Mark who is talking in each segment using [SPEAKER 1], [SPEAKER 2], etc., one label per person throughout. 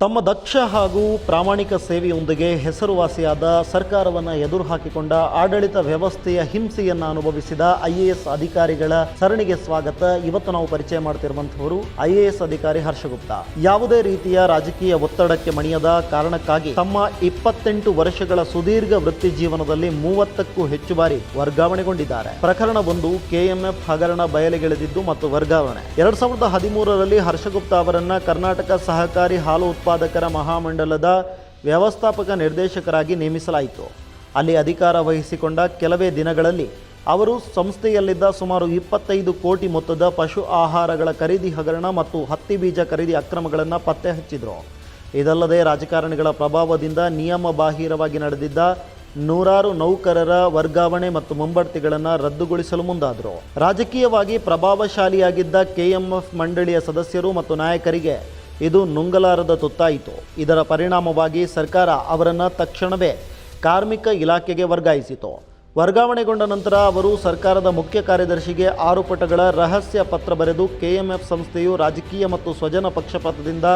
[SPEAKER 1] ತಮ್ಮ ದಕ್ಷ ಹಾಗೂ ಪ್ರಾಮಾಣಿಕ ಸೇವೆಯೊಂದಿಗೆ ಹೆಸರುವಾಸಿಯಾದ ಸರ್ಕಾರವನ್ನು ಎದುರು ಹಾಕಿಕೊಂಡ ಆಡಳಿತ ವ್ಯವಸ್ಥೆಯ ಹಿಂಸೆಯನ್ನು ಅನುಭವಿಸಿದ IAS ಅಧಿಕಾರಿಗಳ ಸರಣಿಗೆ ಸ್ವಾಗತ. ಇವತ್ತು ನಾವು ಪರಿಚಯ ಮಾಡ್ತಿರುವಂತಹವರು IAS ಅಧಿಕಾರಿ ಹರ್ಷಗುಪ್ತಾ. ಯಾವುದೇ ರೀತಿಯ ರಾಜಕೀಯ ಒತ್ತಡಕ್ಕೆ ಮಣಿಯದ ಕಾರಣಕ್ಕಾಗಿ ತಮ್ಮ 28 ವರ್ಷಗಳ ಸುದೀರ್ಘ ವೃತ್ತಿ ಜೀವನದಲ್ಲಿ 30ಕ್ಕೂ ಹೆಚ್ಚು ಬಾರಿ ವರ್ಗಾವಣೆಗೊಂಡಿದ್ದಾರೆ. ಪ್ರಕರಣ 1 KMF ಹಗರಣ ಬಯಲಿಗೆಳೆದಿದ್ದು ಮತ್ತು ವರ್ಗಾವಣೆ. 2013ರಲ್ಲಿ ಹರ್ಷಗುಪ್ತಾ ಅವರನ್ನ ಕರ್ನಾಟಕ ಸಹಕಾರಿ ಹಾಲು ಉತ್ಪಾದಕರ ಮಹಾಮಂಡಲದ ವ್ಯವಸ್ಥಾಪಕ ನಿರ್ದೇಶಕರಾಗಿ ನೇಮಿಸಲಾಯಿತು. ಅಲ್ಲಿ ಅಧಿಕಾರ ವಹಿಸಿಕೊಂಡ ಕೆಲವೇ ದಿನಗಳಲ್ಲಿ ಅವರು ಸಂಸ್ಥೆಯಲ್ಲಿದ್ದ ಸುಮಾರು 25 ಕೋಟಿ ಮೊತ್ತದ ಪಶು ಆಹಾರಗಳ ಖರೀದಿ ಹಗರಣ ಮತ್ತು ಹತ್ತಿ ಬೀಜ ಖರೀದಿ ಅಕ್ರಮಗಳನ್ನು ಪತ್ತೆ ಹಚ್ಚಿದರು. ಇದಲ್ಲದೆ ರಾಜಕಾರಣಿಗಳ ಪ್ರಭಾವದಿಂದ ನಿಯಮ ಬಾಹಿರವಾಗಿ ನಡೆದಿದ್ದ ನೂರಾರು ನೌಕರರ ವರ್ಗಾವಣೆ ಮತ್ತು ಮುಂಬಡ್ತಿಗಳನ್ನು ರದ್ದುಗೊಳಿಸಲು ಮುಂದಾದರು. ರಾಜಕೀಯವಾಗಿ ಪ್ರಭಾವಶಾಲಿಯಾಗಿದ್ದ KMF ಮಂಡಳಿಯ ಸದಸ್ಯರು ಮತ್ತು ನಾಯಕರಿಗೆ ಇದು ನುಂಗಲಾರದ ತುತ್ತಾಯಿತು. ಇದರ ಪರಿಣಾಮವಾಗಿ ಸರ್ಕಾರ ಅವರನ್ನು ತಕ್ಷಣವೇ ಕಾರ್ಮಿಕ ಇಲಾಖೆಗೆ ವರ್ಗಾಯಿಸಿತು. ವರ್ಗಾವಣೆಗೊಂಡ ನಂತರ ಅವರು ಸರ್ಕಾರದ ಮುಖ್ಯ ಕಾರ್ಯದರ್ಶಿಗೆ 6 ಪುಟಗಳ ರಹಸ್ಯ ಪತ್ರ ಬರೆದು KMF ಸಂಸ್ಥೆಯು ರಾಜಕೀಯ ಮತ್ತು ಸ್ವಜನ ಪಕ್ಷಪಾತದಿಂದ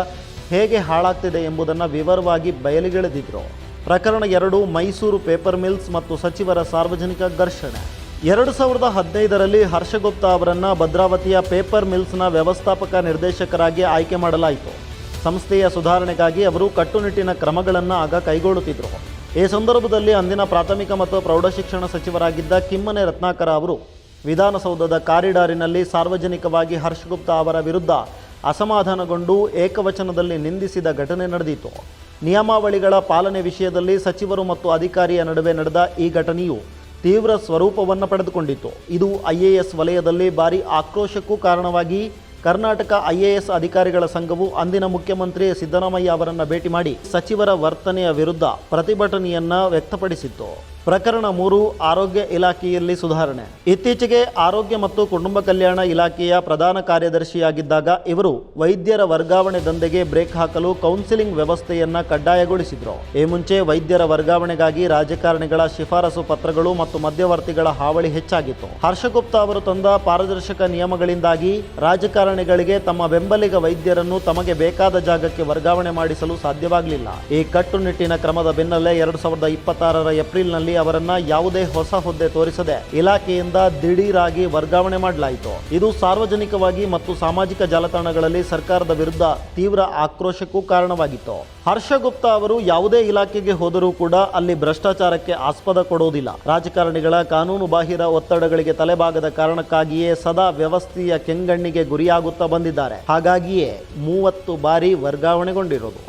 [SPEAKER 1] ಹೇಗೆ ಹಾಳಾಗ್ತಿದೆ ಎಂಬುದನ್ನು ವಿವರವಾಗಿ ಬಯಲಿಗೆಳೆದಿದ್ರು. ಪ್ರಕರಣ 2 ಮೈಸೂರು ಪೇಪರ್ ಮಿಲ್ಸ್ ಮತ್ತು ಸಚಿವರ ಸಾರ್ವಜನಿಕ ಘರ್ಷಣೆ. 2015ರಲ್ಲಿ ಹರ್ಷಗುಪ್ತಾ ಅವರನ್ನು ಭದ್ರಾವತಿಯ ಪೇಪರ್ ಮಿಲ್ಸ್ನ ವ್ಯವಸ್ಥಾಪಕ ನಿರ್ದೇಶಕರಾಗಿ ಆಯ್ಕೆ ಮಾಡಲಾಯಿತು. ಸಂಸ್ಥೆಯ ಸುಧಾರಣೆಗಾಗಿ ಅವರು ಕಟ್ಟುನಿಟ್ಟಿನ ಕ್ರಮಗಳನ್ನು ಆಗ ಕೈಗೊಳ್ಳುತ್ತಿದ್ದರು. ಈ ಸಂದರ್ಭದಲ್ಲಿ ಅಂದಿನ ಪ್ರಾಥಮಿಕ ಮತ್ತು ಪ್ರೌಢಶಿಕ್ಷಣ ಸಚಿವರಾಗಿದ್ದ ಕಿಮ್ಮನೆ ರತ್ನಾಕರ ಅವರು ವಿಧಾನಸೌಧದ ಕಾರಿಡಾರಿನಲ್ಲಿ ಸಾರ್ವಜನಿಕವಾಗಿ ಹರ್ಷಗುಪ್ತಾ ಅವರ ವಿರುದ್ಧ ಅಸಮಾಧಾನಗೊಂಡು ಏಕವಚನದಲ್ಲಿ ನಿಂದಿಸಿದ ಘಟನೆ ನಡೆದಿತ್ತು. ನಿಯಮಾವಳಿಗಳ ಪಾಲನೆ ವಿಷಯದಲ್ಲಿ ಸಚಿವರು ಮತ್ತು ಅಧಿಕಾರಿಯ ನಡುವೆ ನಡೆದ ಈ ಘಟನೆಯು ತೀವ್ರ ಸ್ವರೂಪವನ್ನು ಪಡೆದುಕೊಂಡಿತ್ತು. ಇದು IAS ವಲಯದಲ್ಲಿ ಭಾರಿ ಆಕ್ರೋಶಕ್ಕೂ ಕಾರಣವಾಗಿ ಕರ್ನಾಟಕ IAS ಅಧಿಕಾರಿಗಳ ಸಂಘವು ಅಂದಿನ ಮುಖ್ಯಮಂತ್ರಿ ಸಿದ್ದರಾಮಯ್ಯ ಅವರನ್ನು ಭೇಟಿ ಮಾಡಿ ಸಚಿವರ ವರ್ತನೆಯ ವಿರುದ್ಧ ಪ್ರತಿಭಟನೆಯನ್ನು ವ್ಯಕ್ತಪಡಿಸಿತ್ತು. ಪ್ರಕರಣ 3 ಆರೋಗ್ಯ ಇಲಾಖೆಯಲ್ಲಿ ಸುಧಾರಣೆ. ಇತ್ತೀಚೆಗೆ ಆರೋಗ್ಯ ಮತ್ತು ಕುಟುಂಬ ಕಲ್ಯಾಣ ಇಲಾಖೆಯ ಪ್ರಧಾನ ಕಾರ್ಯದರ್ಶಿಯಾಗಿದ್ದಾಗ ಇವರು ವೈದ್ಯರ ವರ್ಗಾವಣೆ ದಂಧೆಗೆ ಬ್ರೇಕ್ ಹಾಕಲು ಕೌನ್ಸಿಲಿಂಗ್ ವ್ಯವಸ್ಥೆಯನ್ನು ಕಡ್ಡಾಯಗೊಳಿಸಿದರು. ಈ ಮುಂಚೆ ವೈದ್ಯರ ವರ್ಗಾವಣೆಗಾಗಿ ರಾಜಕಾರಣಿಗಳ ಶಿಫಾರಸು ಪತ್ರಗಳು ಮತ್ತು ಮಧ್ಯವರ್ತಿಗಳ ಹಾವಳಿ ಹೆಚ್ಚಾಗಿತ್ತು. ಹರ್ಷಗುಪ್ತಾ ಅವರು ತಂದ ಪಾರದರ್ಶಕ ನಿಯಮಗಳಿಂದಾಗಿ ರಾಜಕಾರಣಿಗಳಿಗೆ ತಮ್ಮ ಬೆಂಬಲಿಗ ವೈದ್ಯರನ್ನು ತಮಗೆ ಬೇಕಾದ ಜಾಗಕ್ಕೆ ವರ್ಗಾವಣೆ ಮಾಡಿಸಲು ಸಾಧ್ಯವಾಗಲಿಲ್ಲ. ಈ ಕಟ್ಟುನಿಟ್ಟಿನ ಕ್ರಮದ ಬೆನ್ನಲ್ಲೇ 2026ರ ಏಪ್ರಿಲ್ನಲ್ಲಿ ಅವರನ್ನ ಯಾವುದೇ ಹೊಸ ಹುದ್ದೆ ತೋರಿಸದೆ ಇಲಾಖೆಯಿಂದ ದಿಢೀರಾಗಿ ವರ್ಗಾವಣೆ ಮಾಡಲಾಯಿತು. ಇದು ಸಾರ್ವಜನಿಕವಾಗಿ ಮತ್ತು ಸಾಮಾಜಿಕ ಜಾಲತಾಣಗಳಲ್ಲಿ ಸರ್ಕಾರದ ವಿರುದ್ಧ ತೀವ್ರ ಆಕ್ರೋಶಕ್ಕೂ ಕಾರಣವಾಗಿತ್ತು. ಹರ್ಷಗುಪ್ತಾ ಅವರು ಯಾವುದೇ ಇಲಾಖೆಗೆ ಹೋದರೂ ಕೂಡ ಅಲ್ಲಿ ಭ್ರಷ್ಟಾಚಾರಕ್ಕೆ ಆಸ್ಪದ ಕೊಡುವುದಿಲ್ಲ. ರಾಜಕಾರಣಿಗಳ ಕಾನೂನು ಬಾಹಿರ ಒತ್ತಡಗಳಿಗೆ ತಲೆಬಾಗದ ಕಾರಣಕ್ಕಾಗಿಯೇ ಸದಾ ವ್ಯವಸ್ಥೆಯ ಕೆಂಗಣ್ಣಿಗೆ ಗುರಿಯಾಗುತ್ತಾ ಬಂದಿದ್ದಾರೆ. ಹಾಗಾಗಿಯೇ 30 ಬಾರಿ ವರ್ಗಾವಣೆಗೊಂಡಿರೋದು.